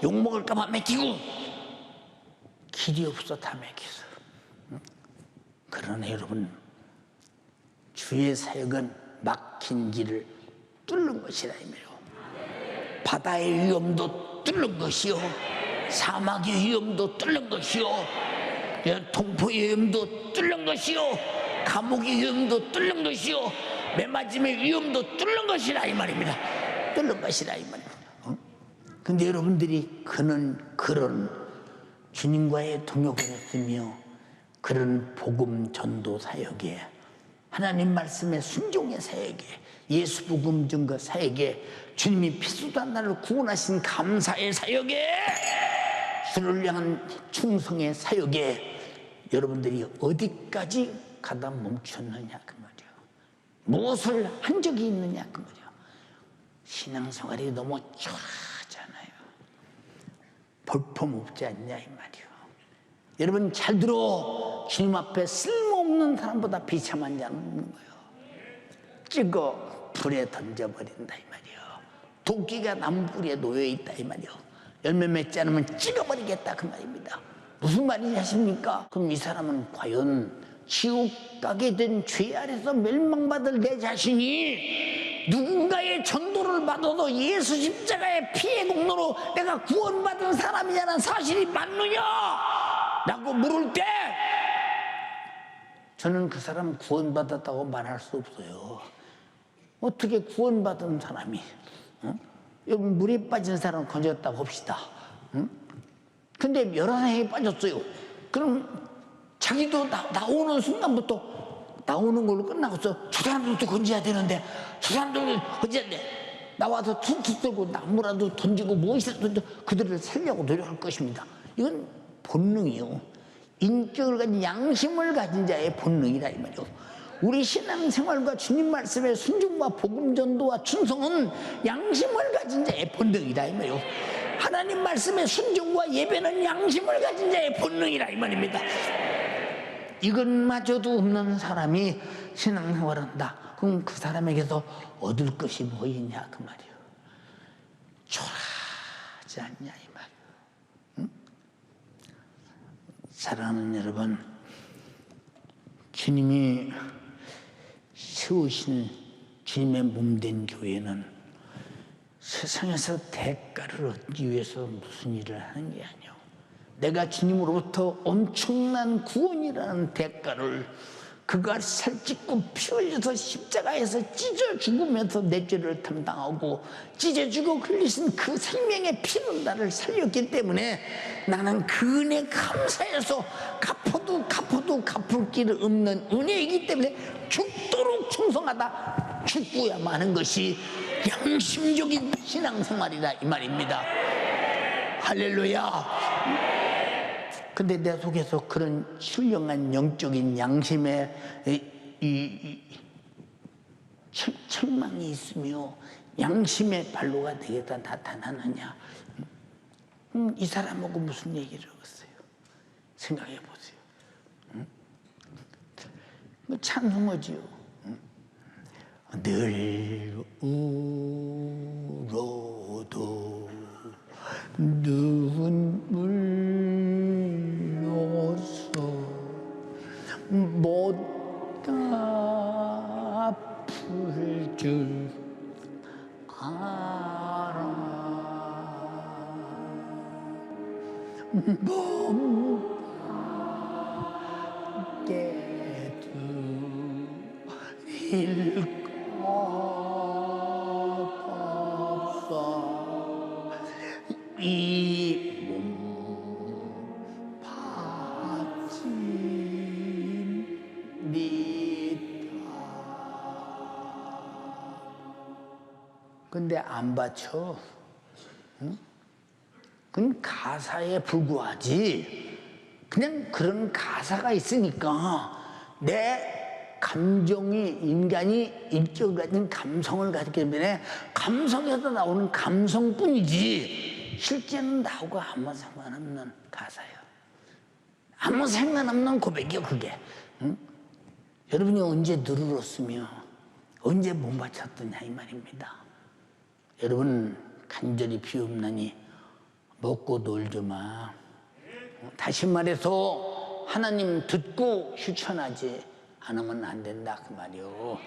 욕먹을까봐 막히고, 길이 없어 다 막혀서. 그러나 여러분, 주의 사역은 막힌 길을 뚫는 것이라 이거예요. 바다의 위험도 뚫는 것이요, 사막의 위험도 뚫는 것이요, 동포의 위험도 뚫는 것이요, 감옥의 위험도 뚫는 것이요, 매맞음의 위험도 뚫는 것이라 이 말입니다. 뚫는 것이라 이 말입니다. 근데 여러분들이 그런 주님과의 동역을 했으며 그런 복음 전도 사역에, 하나님 말씀의 순종의 사역에, 예수 복음 증거 사역에, 주님이 피수단 나를 구원하신 감사의 사역에, 주를 향한 충성의 사역에 여러분들이 어디까지 가다 멈췄느냐 그 말이야. 무엇을 한 적이 있느냐 그 말이야. 신앙생활이 너무 쩌하잖아요. 볼품없지 않냐 이 말이야. 여러분 잘 들어. 주님 앞에 쓸모없는 사람보다 비참한 자는 없는 거예요. 찍어 불에 던져버린다 이 말이야. 도끼가 나무뿌리에 놓여있다 이 말이야. 열매 맺지 않으면 찍어버리겠다 그 말입니다. 무슨 말이냐 하십니까? 그럼 이 사람은 과연 지옥 가게 된 죄 아래서 멸망받을 내 자신이 누군가의 전도를 받아도 예수 십자가의 피의 공로로 내가 구원받은 사람이냐는 사실이 맞느냐? 라고 물을 때 저는 그 사람 구원받았다고 말할 수 없어요. 어떻게 구원받은 사람이, 여기 물에 빠진 사람 건졌다고 합시다. 근데 11명이 빠졌어요. 그럼 자기도 나오는 순간부터 나오는 걸로 끝나고서 저 사람들도 건져야 되는데, 저 사람들도 건져야 돼. 나와서 툭툭 들고 나무라도 던지고 무엇이라도 그들을 살려고 노력할 것입니다. 이건 본능이요. 인격을 가진 양심을 가진 자의 본능이라 이 말이요. 우리 신앙생활과 주님 말씀의 순종과 복음 전도와 충성은 양심을 가진 자의 본능이다 이 말이에요. 하나님 말씀의 순종과 예배는 양심을 가진 자의 본능이라 이 말입니다. 이것마저도 없는 사람이 신앙생활을 한다. 그럼 그 사람에게서 얻을 것이 뭐 있냐 그 말이에요. 초라하지 않냐 이 말이에요. 응? 사랑하는 여러분, 주님이 세우신 주님의 몸된 교회는 세상에서 대가를 얻기 위해서 무슨 일을 하는 게 아니에요. 내가 주님으로부터 엄청난 구원이라는 대가를 그가 살찌고 피 흘려서 십자가에서 찢어 죽으면서 내 죄를 담당하고 찢어 주고 흘리신 그 생명의 피로 나를 살렸기 때문에 나는 그 은혜 감사해서 갚아도 갚을 길 없는 은혜이기 때문에 죽도록 충성하다 죽고야만 하는 것이 양심적인 신앙생활이다 이 말입니다. 할렐루야. 근데 내 속에서 그런 훌륭한 영적인 양심의 철망이 있으며 양심의 발로가 되겠다 나타나느냐? 이 사람하고 무슨 얘기를 하겠어요? 생각해 보세요. 뭐 찬송하지요. 늘 울어도 눈물 못 갚을 줄 알아. 몸밖에 두일 것 없어. 이 몸 바칩니다. 근데 안 바쳐. 응? 그건 가사에 불과하지. 그냥 그런 가사가 있으니까 내 감정이 인간이 인격을 가진 감성을 가졌기 때문에 감성에서 나오는 감성뿐이지 실제는 나하고 아무 상관없는 가사예요. 아무 상관없는 고백이요 그게. 응? 여러분이 언제 늘었으며 언제 못 바쳤더냐 이 말입니다. 여러분 간절히 비옵나니 먹고 놀지 마. 다시 말해서 하나님 듣고 휴천하지 않으면 안 된다 그 말이요.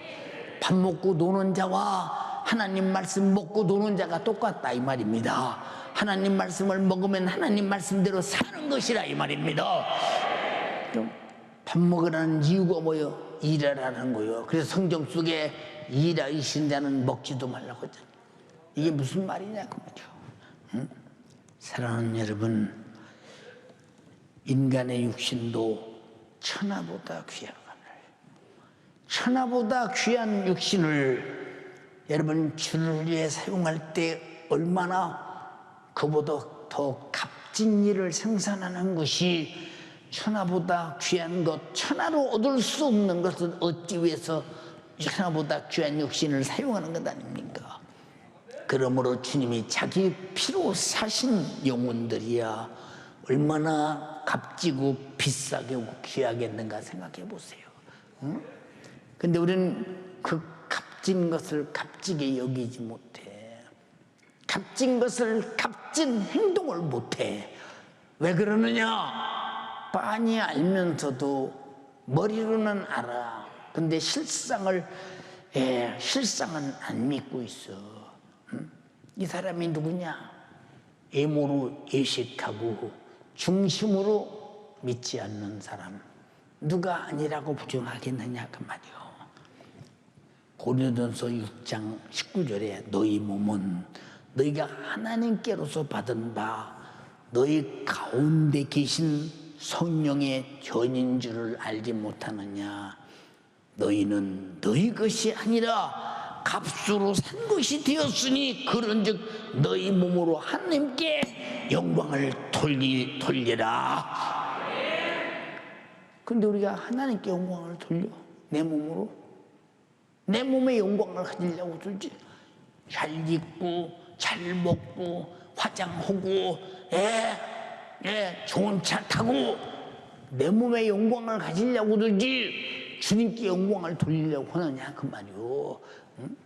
밥 먹고 노는 자와 하나님 말씀 먹고 노는 자가 똑같다 이 말입니다. 하나님 말씀을 먹으면 하나님 말씀대로 사는 것이라 이 말입니다. 밥 먹으라는 이유가 뭐요? 일하라는 거요. 그래서 성경 속에 일하신 자는 먹지도 말라고 했잖아요. 이게 무슨 말이냐 그 말이죠. 응? 사랑하는 여러분, 인간의 육신도 천하보다 귀하거늘 천하보다 귀한 육신을 여러분 주를 위해 사용할 때 얼마나 그보다 더 값진 일을 생산하는 것이 천하보다 귀한 것, 천하로 얻을 수 없는 것을 얻기 위해서 천하보다 귀한 육신을 사용하는 것 아닙니까? 그러므로 주님이 자기 피로 사신 영혼들이야 얼마나 값지고 비싸게 귀하겠는가 생각해 보세요. 응? 근데 우리는 그 값진 것을 값지게 여기지 못해. 값진 것을 값진 행동을 못해. 왜 그러느냐? 빤히 알면서도 머리로는 알아. 근데 실상은 안 믿고 있어. 응? 이 사람이 누구냐? 애모로 예식하고 중심으로 믿지 않는 사람. 누가 아니라고 부정하겠느냐 그 말이요. 고린도전서 6장 19절에 너희 몸은 너희가 하나님께로서 받은 바 너희 가운데 계신 성령의 전인 줄을 알지 못하느냐. 너희는 너희 것이 아니라 값으로 산 것이 되었으니 그런즉 너희 몸으로 하나님께 영광을 돌리라. 근데 우리가 하나님께 영광을 돌려? 내 몸으로? 내 몸의 영광을 가지려고 들지. 잘 입고 잘 먹고 화장하고 좋은 차 타고 내 몸의 영광을 가지려고 들지 주님께 영광을 돌리려고 하느냐 그 말이요. 응?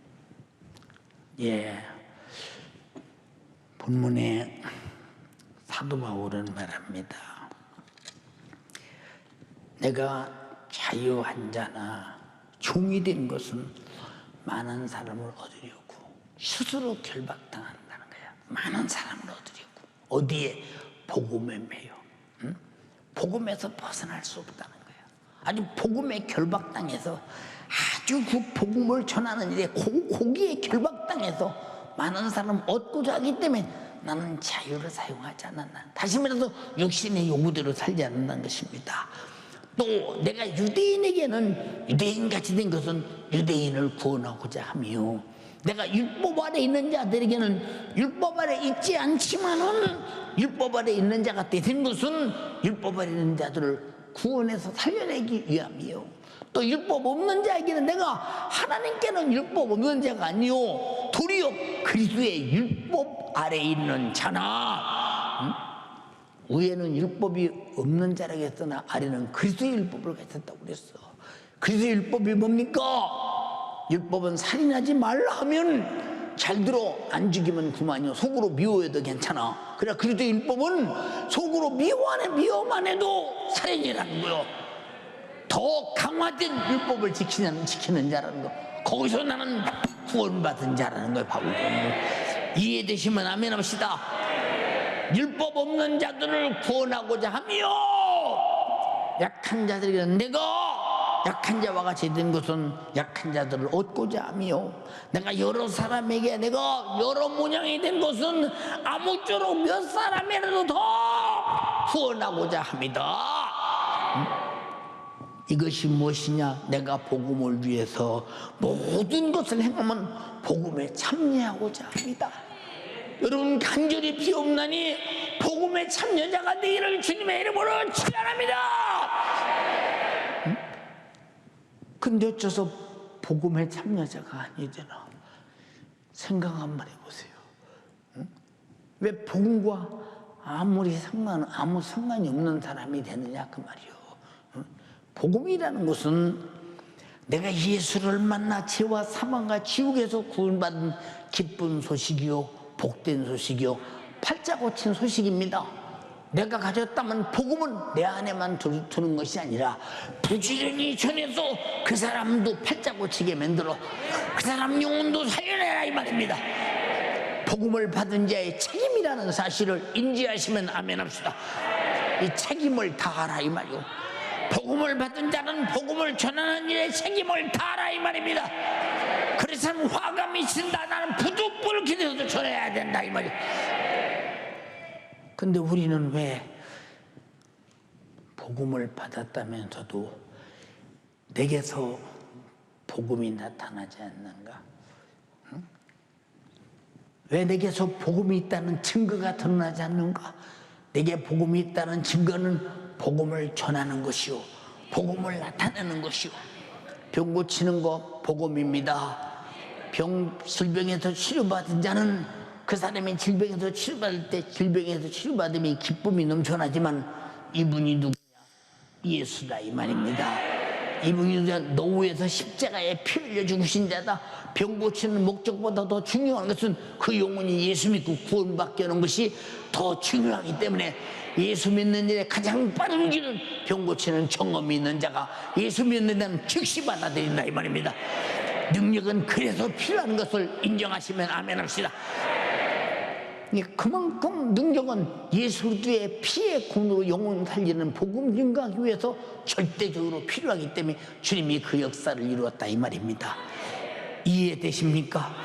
본문에 사도 바울은 말합니다. 내가 자유한 자나 종이 된 것은 많은 사람을 얻으려고 스스로 결박당한다는 거야. 많은 사람을 얻으려고. 어디에? 복음에 매여. 응? 복음에서 벗어날 수 없다는 거야. 아주 복음에 결박당해서 아주 그 복음을 전하는 일에 거기에 결박당해서 많은 사람을 얻고자 하기 때문에 나는 자유를 사용하지 않았나. 다시 말해서 육신의 요구대로 살지 않는다는 것입니다. 또 내가 유대인에게는 유대인같이 된 것은 유대인을 구원하고자 하며 내가 율법 아래 있는 자들에게는 율법 아래 있지 않지만은 율법 아래 있는 자가 된 것은 율법 아래 있는 자들을 구원해서 살려내기 위함이요. 또 율법 없는 자에게는 내가 하나님께는 율법 없는 자가 아니요 도리어 그리스도의 율법 아래 있는 자나. 위에는 율법이 없는 자라고 했으나 아래는 그리스도의 율법을 가졌다고 그랬어. 그리스도의 율법이 뭡니까? 율법은 살인하지 말라 하면 잘 들어 안 죽이면 그만이요. 속으로 미워해도 괜찮아. 그래 그리스도의 율법은 속으로 미워만 해도 살인이라는 거요. 더 강화된 율법을 지키는 자라는 거. 거기서 나는 구원받은 자라는 거예요. 바울은. 이해되시면 아멘 합시다. 율법 없는 자들을 구원하고자 하며 약한 자들에게는 내가 약한 자와 같이 된 것은 약한 자들을 얻고자 하며 내가 여러 사람에게 내가 여러 모양이 된 것은 아무쪼록 몇 사람이라도 더 구원하고자 합니다. 이것이 무엇이냐? 내가 복음을 위해서 모든 것을 행하면 복음에 참여하고자 합니다. 여러분 간절히 비옵나니 복음의 참여자가 되기를 주님의 이름으로 축원합니다. 근데 어째서 복음의 참여자가 아니잖아. 생각 한번 해보세요. 왜 복음과 아무 상관이 없는 사람이 되느냐 그 말이요. 복음이라는 것은 내가 예수를 만나 죄와 사망과 지옥에서 구원받은 기쁜 소식이요 복된 소식이요 팔자 고친 소식입니다. 내가 가졌다면 복음은 내 안에만 두는 것이 아니라 부지런히 전해서 그 사람도 팔자 고치게 만들어 그 사람 영혼도 살려내라 이 말입니다. 복음을 받은 자의 책임이라는 사실을 인지하시면 아멘 합시다. 이 책임을 다하라 이 말이요. 복음을 받은 자는 복음을 전하는 일에 책임을 다하라 이 말입니다. 그래서 화가 미친다. 나는 부득불 기도해서 전해야 된다 이 말이야. 근데 우리는 왜 복음을 받았다면서도 내게서 복음이 나타나지 않는가? 응? 왜 내게서 복음이 있다는 증거가 드러나지 않는가? 내게 복음이 있다는 증거는 복음을 전하는 것이요 복음을 나타내는 것이요 병 고치는 거 복음입니다. 질병에서 치료받은 자는 그 사람이 질병에서 치료받을 때 질병에서 치료받으면 기쁨이 넘쳐나지만 이분이 누구냐? 예수다 이 말입니다. 이분이 노후에서 십자가에 피 흘려 죽으신 자다. 병 고치는 목적보다 더 중요한 것은 그 영혼이 예수 믿고 구원받게 하는 것이 더 중요하기 때문에 예수 믿는 일에 가장 빠른 길은 병 고치는 경험이 있는 자가 예수 믿는 자는 즉시 받아들인다 이 말입니다. 능력은 그래서 필요한 것을 인정하시면 아멘 합시다. 그만큼 능력은 예수 그리스도의 피의 군으로 영혼 살리는 복음 증거하기 위해서 절대적으로 필요하기 때문에 주님이 그 역사를 이루었다 이 말입니다. 이해되십니까?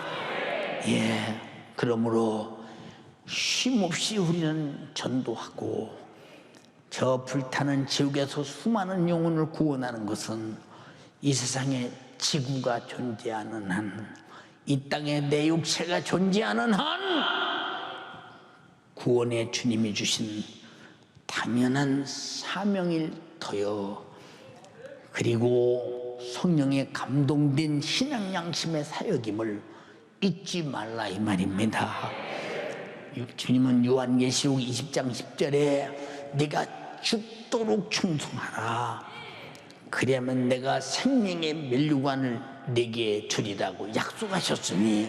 예. 그러므로 쉼없이 우리는 전도하고 저 불타는 지옥에서 수많은 영혼을 구원하는 것은 이 세상에 지구가 존재하는 한, 이 땅에 내 육체가 존재하는 한 구원의 주님이 주신 당연한 사명일 터여 그리고 성령에 감동된 신앙 양심의 사역임을 잊지 말라 이 말입니다. 주님은 요한계시록 20장 10절에 네가 죽도록 충성하라. 그러면 내가 생명의 면류관을 내게 주리라고 약속하셨으니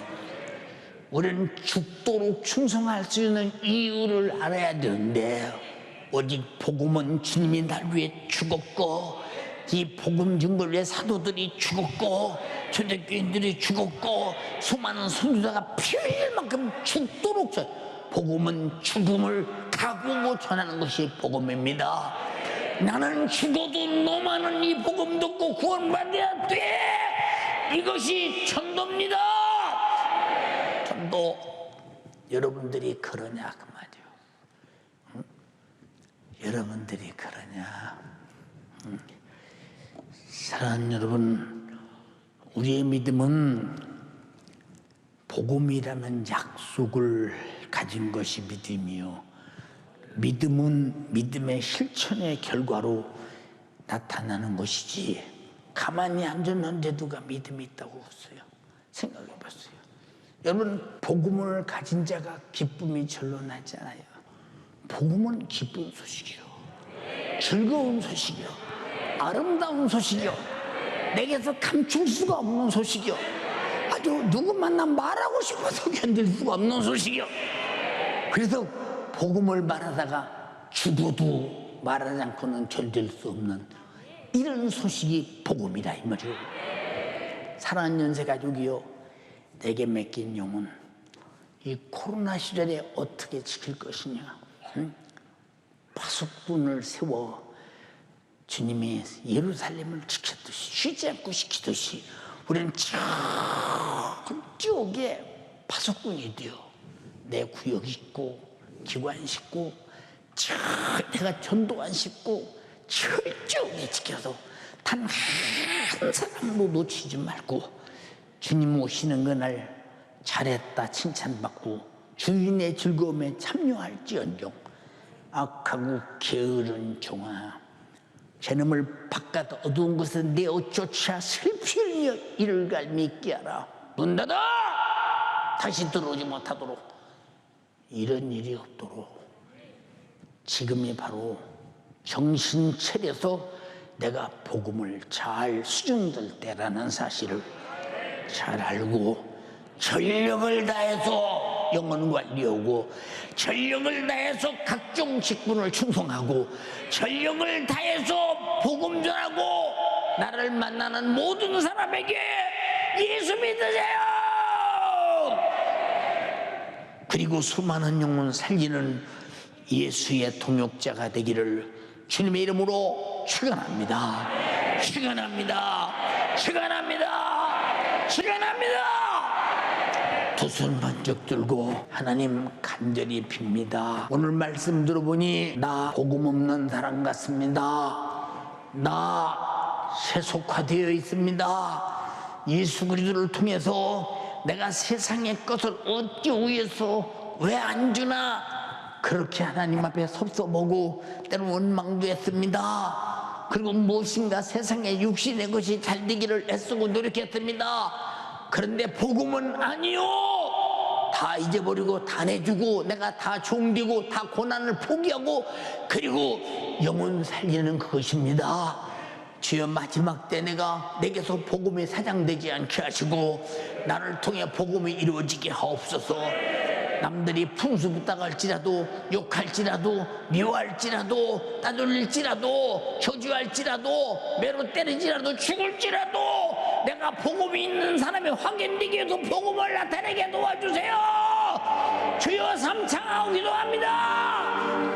우리는 죽도록 충성할 수 있는 이유를 알아야 되는데 오직 복음은 주님이 날 위해 죽었고 이 복음 증거를 위해 사도들이 죽었고 초대교인들이 죽었고 수많은 선지자가 피 흘릴 만큼 죽도록 복음은 죽음을 각오하고 전하는 것이 복음입니다. 나는 죽어도 너만은 이 복음 듣고 구원받아야 돼. 이것이 전도입니다. 전도 여러분들이 그러냐 그 말이에요. 응? 여러분들이 그러냐. 응? 사랑하는 여러분, 우리의 믿음은 복음이라는 약속을 가진 것이 믿음이요. 믿음은 믿음의 실천의 결과로 나타나는 것이지 가만히 앉았는데 누가 믿음이 있다고 했어요? 생각해 봤어요. 여러분, 복음을 가진 자가 기쁨이 절로 나지 않아요. 복음은 기쁜 소식이요, 즐거운 소식이요, 아름다운 소식이요, 내게서 감출 수가 없는 소식이요, 아주 누구 만나 말하고 싶어서 견딜 수가 없는 소식이요. 그래서 복음을 말하다가 죽어도 말하지 않고는 견딜 수 없는 이런 소식이 복음이라 이 말이에요. 사랑하는 연세 가족이요, 내게 맡긴 영혼 이 코로나 시절에 어떻게 지킬 것이냐. 응? 파수꾼을 세워 주님이 예루살렘을 지켰듯이 쉬지 않고 지키듯이 우리는 저쪽에 파수꾼이 되어 내 구역 있고 기관 식구 내가 전도관 식구 철저히 지켜서 단 한 사람도 놓치지 말고 주님 오시는 그날 잘했다 칭찬받고 주인의 즐거움에 참여할지언정 악하고 게으른 종아, 저놈을 바깥 어두운 곳에 내어 쫓아 슬피 흘려 이를 갈미 있게하라. 문 닫아! 다시 들어오지 못하도록. 이런 일이 없도록 지금이 바로 정신 차려서 내가 복음을 잘 수정될 때라는 사실을 잘 알고 전력을 다해서 영혼 관리하고 전력을 다해서 각종 직분을 충성하고 전력을 다해서 복음 전하고 나를 만나는 모든 사람에게 예수 믿으세요. 그리고 수많은 영혼 살리는 예수의 동역자가 되기를 주님의 이름으로 축원합니다. 축원합니다. 축원합니다. 축원합니다. 두 손 번쩍 들고 하나님 간절히 빕니다. 오늘 말씀 들어보니 나 복음 없는 사람 같습니다. 나 세속화되어 있습니다. 예수 그리스도를 통해서 내가 세상의 것을 얻기 위해서 왜 안 주나 그렇게 하나님 앞에 섭섭하고 때로는 원망도 했습니다. 그리고 무엇인가 세상의 육신의 것이 잘 되기를 애쓰고 노력했습니다. 그런데 복음은 아니요, 다 잊어버리고 다 내주고 내가 다 종되고 다 고난을 포기하고 그리고 영혼 살리는 그것입니다. 주여, 마지막 때 내게서 복음이 사장되지 않게 하시고 나를 통해 복음이 이루어지게 하옵소서. 남들이 풍수부탁할지라도 욕할지라도 미워할지라도 따돌릴지라도 저주할지라도 매로 때리지라도 죽을지라도 내가 복음이 있는 사람이 확인되기 위해서 복음을 나타내게 도와주세요. 주여, 삼창하고 기도합니다.